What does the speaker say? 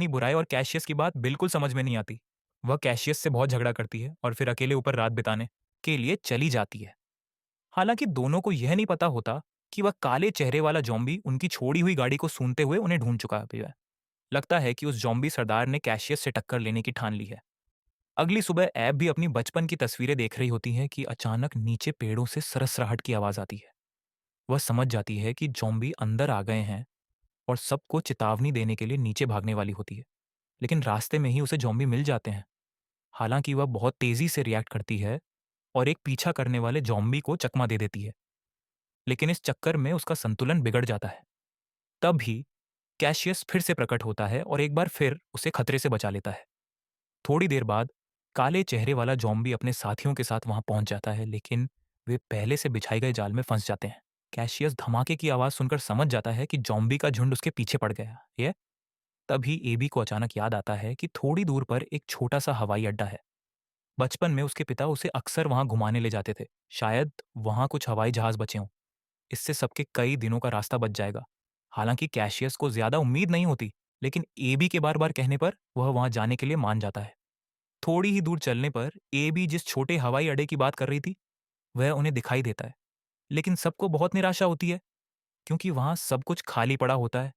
अपनी बुराई और कैशियस की बात बिल्कुल समझ में नहीं आती। वह कैशियस से बहुत झगड़ा करती है और फिर अकेले ऊपर रात बिताने के लिए चली जाती है। हालांकि दोनों को यह नहीं पता होता कि वह काले चेहरे वाला जॉम्बी उनकी छोड़ी हुई गाड़ी को सूंघते हुए उन्हें ढूंढ चुका है। लगता है कि उस जॉम्बी सरदार ने कैशियस से टक्कर लेने की ठान ली है। अगली सुबह ऐब भी अपनी बचपन की तस्वीरें देख रही होती है कि अचानक नीचे पेड़ों से सरसराहट की आवाज आती है। वह समझ जाती है कि जॉम्बी अंदर आ गए हैं और सबको चेतावनी देने के लिए नीचे भागने वाली होती है। लेकिन रास्ते में ही उसे जॉम्बी मिल जाते हैं। हालांकि वह बहुत तेजी से रिएक्ट करती है और एक पीछा करने वाले जॉम्बी को चकमा दे देती है। लेकिन इस चक्कर में उसका संतुलन बिगड़ जाता है। तभी कैशियस फिर से प्रकट होता है और एक बार फिर उसे खतरे से बचा लेता है। थोड़ी देर बाद काले चेहरे वाला जॉम्बी अपने साथियों के साथ वहां पहुंच जाता है, लेकिन वे पहले से बिछाए गए जाल में फंस जाते हैं। कैशियस धमाके की आवाज सुनकर समझ जाता है कि जॉम्बी का झुंड उसके पीछे पड़ गया है। तभी एबी को अचानक याद आता है कि थोड़ी दूर पर एक छोटा सा हवाई अड्डा है। बचपन में उसके पिता उसे अक्सर वहां घुमाने ले जाते थे। शायद वहां कुछ हवाई जहाज बचे हों। इससे सबके कई दिनों का रास्ता बच जाएगा। हालांकि कैशियस को ज्यादा उम्मीद नहीं होती, लेकिन एबी के बार बार कहने पर वह वहां जाने के लिए मान जाता है। थोड़ी ही दूर चलने पर एबी जिस छोटे हवाई अड्डे की बात कर रही थी वह उन्हें दिखाई देता है। लेकिन सबको बहुत निराशा होती है क्योंकि वहां सब कुछ खाली पड़ा होता है।